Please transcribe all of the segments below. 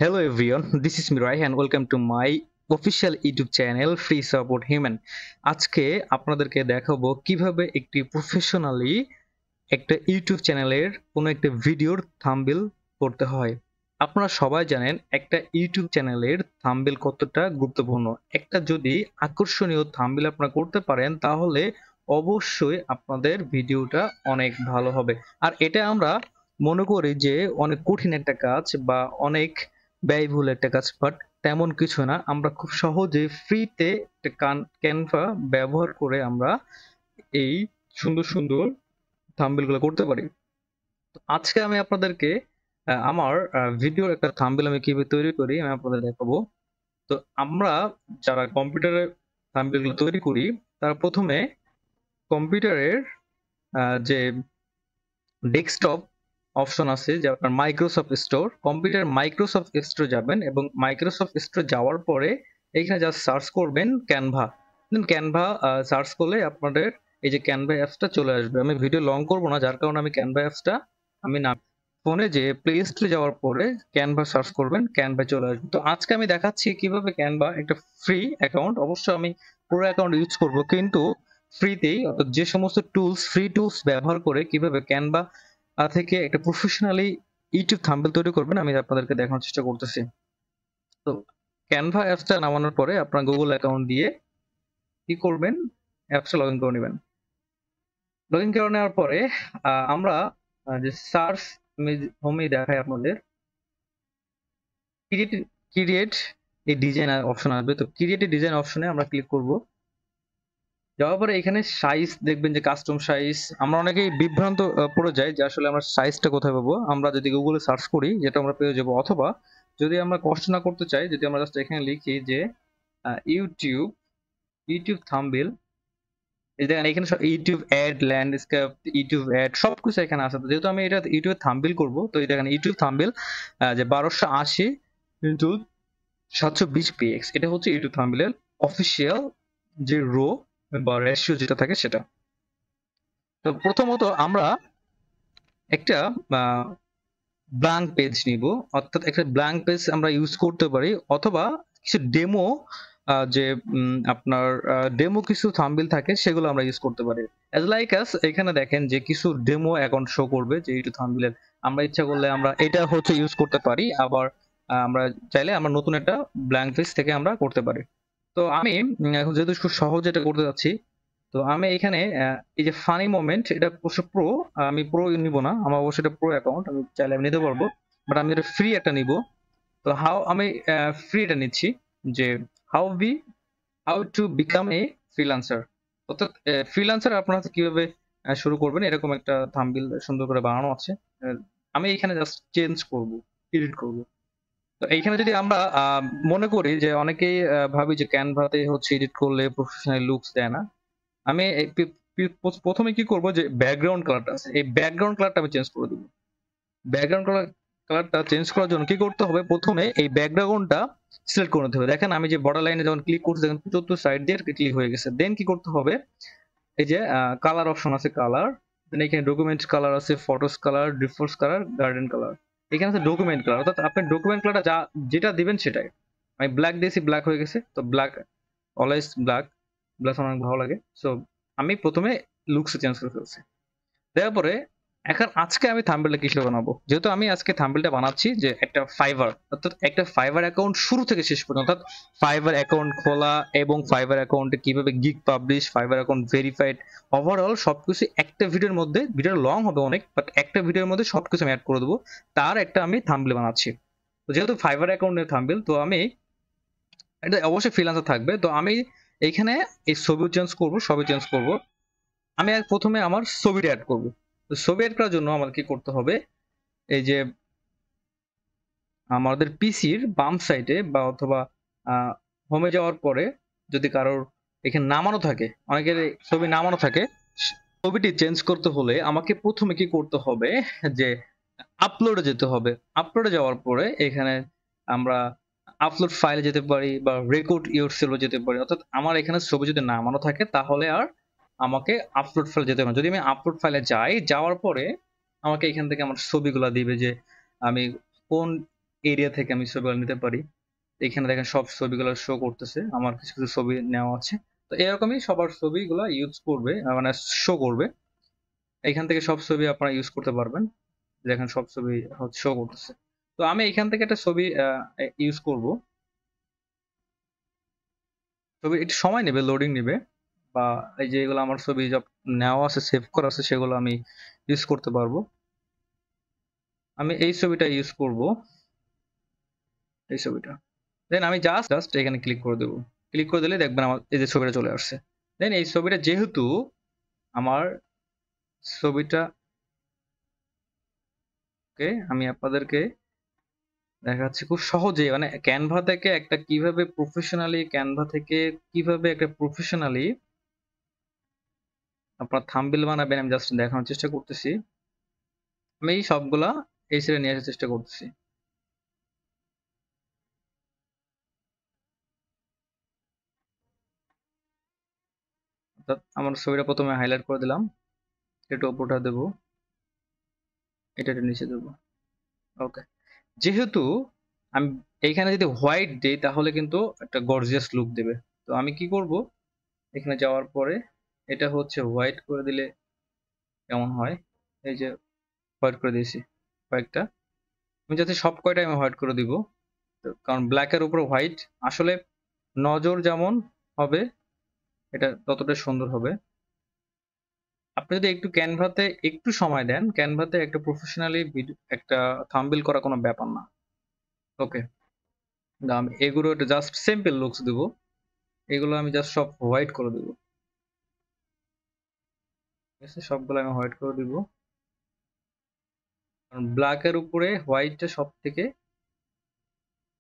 Hello everyone, this is Mirai and welcome to my official YouTube channel Free Support Human। আজকে আপনাদেরকে দেখাবো কিভাবে একটি প্রফেশনালি একটা ইউটিউব চ্যানেলের কোনো একটা ভিডিওর থাম্বনেল করতে হয়। আপনারা সবাই জানেন একটা ইউটিউব চ্যানেলের থাম্বনেল কতটা গুরুত্বপূর্ণ। একটা যদি আকর্ষণীয় থাম্বনেল আপনারা করতে পারেন তাহলে অবশ্যই আপনাদের ভিডিওটা অনেক ভালো হবে। আর এটা আমরা মনে করি যে অনেক কঠিন একটা কাজ বা অনেক ব্যয়বহুল একটা কাজ, বাট তেমন কিছু না। আমরা খুব সহজে ফ্রিতে একটা ক্যানভা ব্যবহার করে আমরা এই সুন্দর সুন্দর থাম্বনেল গুলো করতে পারি। তো আজকে আমি আপনাদেরকে আমার ভিডিওর একটা থাম্বনেল আমি কিভাবে তৈরি করি আমি আপনাদের দেখাবো। তো আমরা যারা কম্পিউটারে থাম্বনেল গুলো তৈরি করি তারা প্রথমে কম্পিউটারের যে ডেস্কটপ অপশন আছে যে আপনার Microsoft store, computer Microsoft store যাবেন এবং মাইক্রোসফট স্টোর যাওয়ার পরে এখানে জাস্ট সার্চ করবেন ক্যানভা। দেন ক্যানভা সার্চ করলে আপনাদের এই যে ক্যানভা অ্যাপসটা চলে আসবে। আমি ভিডিও লং করব না, যার কারণে আমি ক্যানভা অ্যাপসটা আমি না ফোনে যে প্লে স্টোরে যাওয়ার পরে ক্যানভা সার্চ করবেন, ক্যানভা চলে আসবে। তো আজকে আমি দেখাচ্ছি কিভাবে ক্যানভা একটা ফ্রি অ্যাকাউন্ট, অবশ্যই আমি পুরো অ্যাকাউন্ট ইউজ করব কিন্তু ফ্রিতেই, অর্থাৎ যে সমস্ত টুলস ফ্রি টুলস ব্যবহার করে কিভাবে ক্যানভা থেকে একটা প্রফেশনালি ইউটিউব থাম্বনেল তৈরি করবেন আমি আপনাদেরকে দেখানোর চেষ্টা করতেছি। তো ক্যানভা অ্যাপসটা নামানোর পরে আপনার গুগল অ্যাকাউন্ট দিয়ে কি করবেন, অ্যাপসটা লগ ইন করে নেবেন। লগ ইন করে নেওয়ার পরে আমরা যে সার্চ হোমে দেখায় আপনাদের ক্রিয়েট ক্রিয়েট এই ডিজাইন অপশন আসবে। তো ক্রিয়েট ডিজাইন অপশনে আমরা ক্লিক করব। যাওয়ার পরে এখানে সাইজ দেখবেন যে কাস্টম সাইজ। আমরা অনেকেই বিভ্রান্ত পড়ে যাই যে আসলে আমরা সাইজটা কোথায় পাবো। আমরা যদি গুগলে সার্চ করি যেটা আমরা পেয়ে যাবো, অথবা যদি আমরা কষ্ট না করতে চাই, যদি আমরা জাস্ট এখানে লিখি যে ইউটিউব ইউটিউব থাম্বনেল, এই দেখেন এখানে সব YouTube add, landscape, YouTube add সবকিছু এখানে আছে। তো যেহেতু আমি এটা ইউটিউব থাম্বনেল করব, তো এই দেখেন ইউটিউব থাম্বনেল যে 1280 ইন্টু 720 পিএক্স, এটা হচ্ছে ইউটিউব থাম্বনেল অফিসিয়াল যে রো বা রেশিও যেটা থাকে সেটা। তো প্রথমত আমরা একটা ব্ল্যাঙ্ক পেজ নিব, অর্থাৎ একটা ব্ল্যাঙ্ক পেজ আমরা ইউজ করতে পারি, অথবা কিছু ডেমো যে আপনার ডেমো কিছু থাম্বনেল থাকে সেগুলো আমরা ইউজ করতে পারি। অ্যাজ লাইক আস এখানে দেখেন যে কিছু ডেমো অ্যাকাউন্ট শো করবে যে ইউটিউব থাম্বনেল, আমরা ইচ্ছা করলে আমরা এটা হচ্ছে ইউজ করতে পারি, আবার আমরা চাইলে আমরা নতুন একটা ব্ল্যাঙ্ক পেজ থেকে আমরা করতে পারি। তো আমি এখন যেহেতু খুব সহজ এটা করতে যাচ্ছি, তো আমি এখানে এই যে ফানি মোমেন্ট, এটা অবশ্য প্রো, আমি প্রো নিব না, আমার অবশ্যই এটা প্রো অ্যাকাউন্ট, আমি চাইলে আমি নিতে পারবো, বাট আমি এটা ফ্রি একটা নিব। তো আমি ফ্রি এটা নিচ্ছি যে how be how to become a freelancer, অর্থাৎ ফ্রিল্যান্সার আপনারা কিভাবে শুরু করবেন এরকম একটা থাম্বনেল সুন্দর করে বানানো আছে। আহ, আমি এখানে জাস্ট চেঞ্জ করব, এডিট করব। তো এইখানে যদি আমরা মনে করি যে অনেকেই ভাবি যে ক্যানভাতে হচ্ছে এডিট করলে প্রফেশনাল লুকস দেয় না, আমি প্রথমে কি করব যে ব্যাকগ্রাউন্ড কালারটা আছে, এই ব্যাকগ্রাউন্ড কালারটা আমি চেঞ্জ করে দেবো। ব্যাকগ্রাউন্ড কালারটা চেঞ্জ করার জন্য কি করতে হবে, প্রথমে এই ব্যাকগ্রাউন্ডটা সিলেক্ট করে নিতে হবে। দেখেন আমি যে বর্ডার লাইনে যখন ক্লিক করছি দেখেন চতুর্থ সাইড দিয়ে ক্লিক হয়ে গেছে। দেন কি করতে হবে, এই যে কালার অপশন আছে, কালার, দেন এখানে ডকুমেন্ট কালার আছে, photos colour, default colour, garden colour, এখানে আছে ডকুমেন্ট কালার, অর্থাৎ আপনি ডকুমেন্ট কালারটা যেটা দিবেন সেটাই। আমি ব্ল্যাক দিয়েছি, ব্ল্যাক হয়ে গেছে। তো ব্ল্যাক, অলওয়েজ ব্ল্যাক, ব্ল্যাক আমার অনেক ভালো লাগে। সো আমি প্রথমে লুকস চেঞ্জ করে ফেলছি। দেওয়ার পরে এখন আজকে আমি থাম্বনেলটা কিসে বানাবো, যেহেতু আমি আজকে থাম্বনেলটা বানাচ্ছি যে একটা ফাইবার, অর্থাৎ একটা ফাইবার অ্যাকাউন্ট শুরু থেকে শেষ পর্যন্ত, অর্থাৎ ফাইবার অ্যাকাউন্ট খোলা এবং ফাইবার অ্যাকাউন্টে কিভাবে gig publish, fibre account verified, overall সবকিছু একটা ভিডিওর মধ্যে, ভিডিও লং হবে অনেক, বাট একটা ভিডিওর মধ্যে সবকিছু আমি অ্যাড করে দেবো, তার একটা আমি থাম্বনেল বানাচ্ছি। তো যেহেতু ফাইবার অ্যাকাউন্টের থাম্বনেল, তো আমি এটা অবশ্যই ফ্রিল্যান্সার থাকবে। তো আমি এইখানে এই ছবি চেঞ্জ করব, সবই চেঞ্জ করব। আমি প্রথমে আমার ছবিটা অ্যাড করব। তো ছবি অ্যাড করার জন্য আমার কি করতে হবে, এই যে আমাদের পিসির বাম সাইডে বা অথবা হোমে যাওয়ার পরে যদি কারোর এখানে নামানো থাকে, অনেকের ছবি নামানো থাকে, ছবিটি চেঞ্জ করতে হলে আমাকে প্রথমে কি করতে হবে যে আপলোডে যেতে হবে। আপলোডে যাওয়ার পরে এখানে আমরা আপলোড ফাইলে যেতে পারি বা রেকর্ড ইয়োরসেলফে যেতে পারি, অর্থাৎ আমার এখানে ছবি যদি নামানো থাকে তাহলে আর আমাকে আপলোড ফাইল যেতে হবে না। যদি আমি আপলোড ফাইলে যাই, যাওয়ার পরে আমাকে এখান থেকে আমার ছবিগুলা দিবে যে আমি কোন এরিয়া থেকে আমি ছবিগুলো নিতে পারি। এখানে দেখেন সব ছবিগুলো শো করতেছে, আমার কিছু কিছু ছবি নেওয়া আছে। তো এরকমই সবার ছবিগুলো ইউজ করবে, মানে শো করবে। এখান থেকে সব ছবি আপনারা ইউজ করতে পারবেন। দেখেন সব ছবি শো করতেছে। তো আমি এখান থেকে একটা ছবি ইউজ করব। ছবি একটু সময় নেবে, লোডিং নেবে, বা এই যে এগুলো আমার ছবি সব নেওয়া আছে, সেভ করা আছে, সেগুলো আমি ইউজ করতে পারবো। আমি এই ছবিটা ইউজ করব, এই ছবিটা। দেন আমি জাস্ট জাস্ট এখানে ক্লিক করে দেবো। ক্লিক করে দিলে দেখবেন আমার এই যে ছবিটা চলে আসছে। দেন এই ছবিটা যেহেতু আমার ছবিটা, ওকে, আমি আপনাদেরকে দেখাচ্ছি খুব সহজে, মানে ক্যানভা থেকে একটা কিভাবে প্রফেশনালি, ক্যানভা থেকে কিভাবে একটা প্রফেশনালি আপনার থাম্বনেল বানাবেন, আমি জাস্ট দেখানোর চেষ্টা করতেছি। আমি এই সবগুলা এই সাইডে নিয়ে আসার চেষ্টা করতেছি। অর্থাৎ আমার ছবিটা প্রথমে হাইলাইট করে দিলাম, একটু উপরটা দেবো, এটা একটু নিচে দেবো। ওকে, যেহেতু আমি এইখানে যদি হোয়াইট দিই তাহলে কিন্তু একটা গর্জিয়াস লুক দেবে। তো আমি কি করব, এখানে যাওয়ার পরে এটা হচ্ছে হোয়াইট করে দিলে কেমন হয়, এই যে হোয়াইট করে দিয়েছি কয়েকটা। আমি যাতে সব কয়টাই আমি হোয়াইট করে দিব, কারণ ব্ল্যাকের উপর হোয়াইট আসলে নজর যেমন হবে এটা ততটাই সুন্দর হবে। আপনি যদি একটু ক্যানভাতে একটু সময় দেন, ক্যানভাতে একটা প্রফেশনালি একটা থাম্বনেল করা কোনো ব্যাপার না। ওকে, আমি এগুলো জাস্ট সিম্পল লুকস দিব, এগুলো আমি জাস্ট সব হোয়াইট করে দিব। ঠিক আছে, সবগুলো আমি হোয়াইট করে দিব, কারণ ব্ল্যাকের উপরে হোয়াইটটা সব থেকে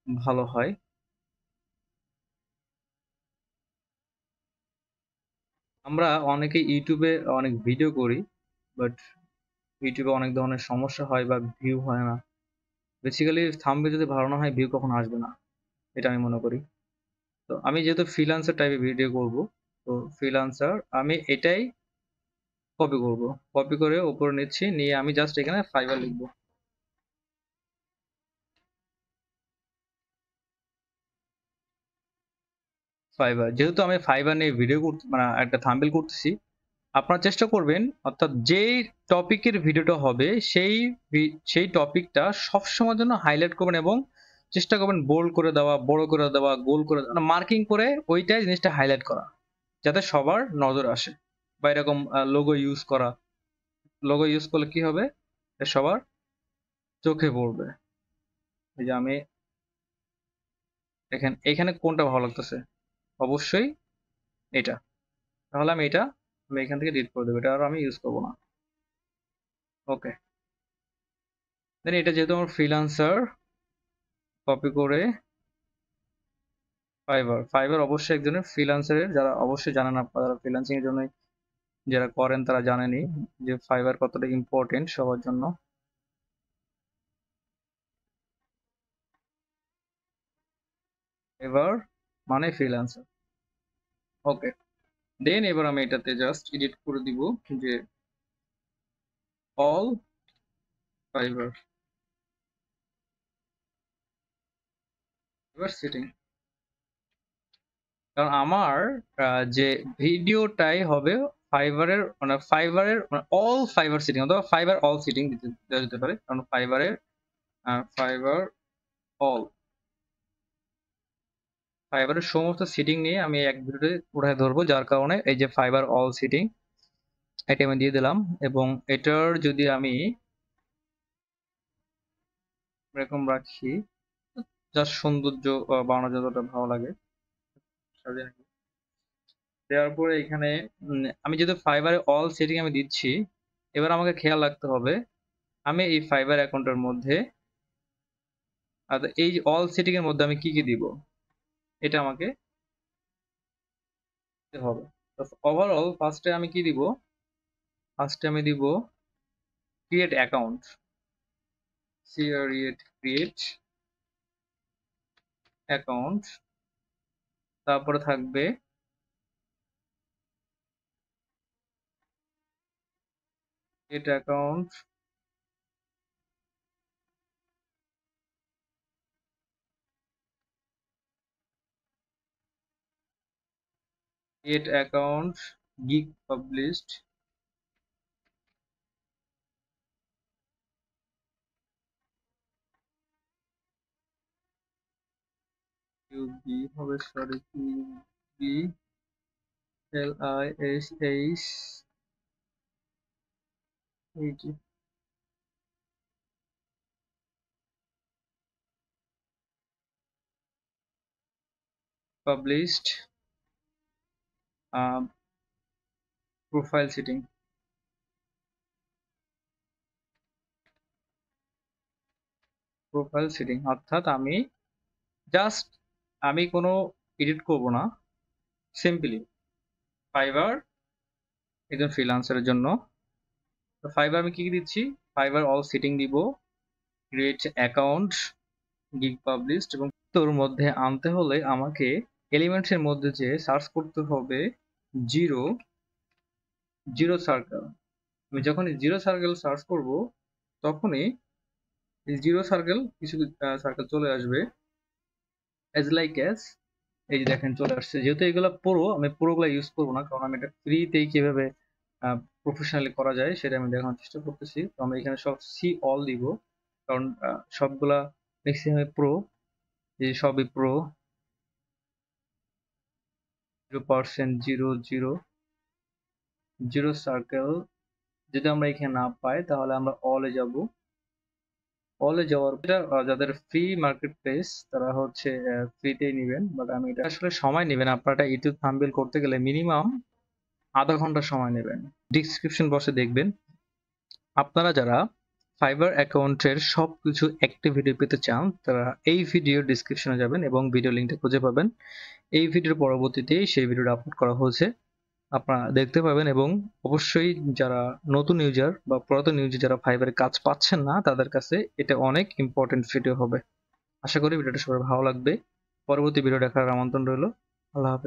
ভালো হয়। আমরা অনেকে ইউটিউবে অনেক ভিডিও করি, বাট ইউটিউবে অনেক ধরনের সমস্যা হয় বা ভিউ হয় না। বেসিক্যালি থাম্বনেল যদি ভালো না হয় ভিউ কখনো আসবে না, এটা আমি মনে করি। তো আমি যেহেতু ফ্রিল্যান্সার টাইপের ভিডিও করব, তো ফ্রিল্যান্সার আমি এটাই কপি করব, কপি করে উপরে নিচ্ছি, নিয়ে আমি জাস্ট এখানে ফাইবার লিখবো। ফাইবার, যেহেতু আমি ফাইবার নিয়ে ভিডিও করতে, মানে একটা থাম্বনেল করতেছি, আপনারা চেষ্টা করবেন অর্থাৎ যেই টপিকের ভিডিওটা হবে সেই টপিকটা সবসময়ের জন্য হাইলাইট করবেন, এবং চেষ্টা করবেন বোল্ড করে দেওয়া, বড় করে দেওয়া, গোল করে দেওয়া, মার্কিং করে ওইটাই জিনিসটা হাইলাইট করা, যাতে সবার নজর আসে। বা এরকম লোগো ইউজ করা, লোগো ইউজ করলে কি হবে, সবার চোখে পড়বে। এই যে আমি দেখেন এখানে কোনটা ভালো লাগতেছে, অবশ্যই এটা। তাহলে আমি এখান থেকে ডিলিট করে দেবো, এটা আর আমি ইউজ করবো না। ওকে, দেন এটা যেহেতু আমার ফ্রিল্যান্সার, কপি করে ফাইবার। ফাইবার অবশ্যই একজনের ফ্রিল্যান্সারের, যারা অবশ্যই জানেন, আপনারা ফ্রিল্যান্সিং এর জন্য যারা করেন তারা জানেনই যে ফাইবার কতটা ইম্পর্টেন্ট সবার জন্য। ফাইবার মানে ফ্রিল্যান্সার। ওকে, দেন এবার আমি এটাতে জাস্ট এডিট করে দিব যে অল ফাইবার, এবার সেটিং। কারণ আমার যে ভিডিওটাই হবে ফাইবারের, মানে ফাইবারের মানে অল ফাইবার সিটিং, অথবা ফাইবার অল সিটিং দিতে দেওয়া যেতে পারে, কারণ ফাইবারের ফাইবার অল, ফাইবারের সমস্ত সিটিং নিয়ে আমি এক ভিডিওতে উঠায় ধরবো, যার কারণে এই যে ফাইবার অল সিটিং এটা আমি দিয়ে দিলাম। এবং এটার যদি আমি এরকম রাখি, জাস্ট সৌন্দর্য বাড়ানো যতটা ভালো লাগে সাজিয়ে রাখি। দেওয়ার পরে এখানে আমি যেহেতু ফাইবারে অল সেটিং আমি দিচ্ছি, এবার আমাকে খেয়াল রাখতে হবে আমি এই ফাইবার অ্যাকাউন্টের মধ্যে, আর এই অল সেটিং এর মধ্যে আমি কি কি দিব, এটা আমাকে দিতে হবে। তো ওভারঅল ফার্স্টে আমি কি দিব, ফার্স্টে আমি দিব ক্রিয়েট অ্যাকাউন্ট, ক্রিয়েট অ্যাকাউন্ট, তারপরে থাকবে create account, create account, gig published, qb হবে সরি qb lish এই যে published profile setting, profile setting অর্থাৎ আমি কোনো এডিট করব না, সিম্পলি ফাইবার একজন ফ্রিল্যান্সারের জন্য। তো ফাইবার আমি কি কি দিচ্ছি, ফাইবার অল সেটিং দিব, ক্রিয়েট অ্যাকাউন্ট, গিগ পাবলিশড, এবং তোর মধ্যে আনতে হলে আমাকে এলিমেন্টসের মধ্যে যে সার্চ করতে হবে জিরো জিরো সার্কেল। আমি যখন জিরো সার্কেল সার্চ করব তখনই জিরো সার্কেল কিছু সার্কেল চলে আসবে, অ্যাজ লাইক অ্যাজ এই যে দেখেন চলে আসছে। যেহেতু এগুলো পুরো আমি পুরোগুলো ইউজ করবো না, কারণ আমি এটা ফ্রিতেই কিভাবে প্রফেশনালি করা যায় সেটা আমি দেখানোর চেষ্টা করতেছি। তো আমরা এখানে সব সি অল দিব, কারণ সবগুলা ম্যাক্সিমাম প্রো, এই সবই pro. 0% zero zero zero circle যদি আমরা এখানে না পাই তাহলে আমরা অলে যাব। অলে যাওয়ার পর যাদের ফ্রি মার্কেট প্লেস তারা হচ্ছে ফ্রিতেই নেবেন, বাট আমি এটা আসলে সময় নেবেন। আপনারা ইউটিউব থাম্বনেল করতে গেলে মিনিমাম আধা ঘন্টা সময় নেবেন। ডিসক্রিপশন বক্সে দেখবেন। আপনারা যারা ফাইবার অ্যাকাউন্টের সবকিছু অ্যাক্টিভিটি পেতে চান তারা এই ভিডিও ডিসক্রিপশনে যাবেন এবং ভিডিও লিঙ্কটা খুঁজে পাবেন। এই ভিডিওর পরবর্তীতে সেই ভিডিওটা আপলোড করা হয়েছে, আপনারা দেখতে পাবেন। এবং অবশ্যই যারা নতুন ইউজার বা পুরাতন ইউজার যারা ফাইবারে কাজ পাচ্ছেন না তাদের কাছে এটা অনেক ইম্পর্টেন্ট ভিডিও হবে। আশা করি ভিডিওটা সবার ভালো লাগবে। পরবর্তী ভিডিও দেখার আমন্ত্রণ রইল। আল্লাহ হাফেজ।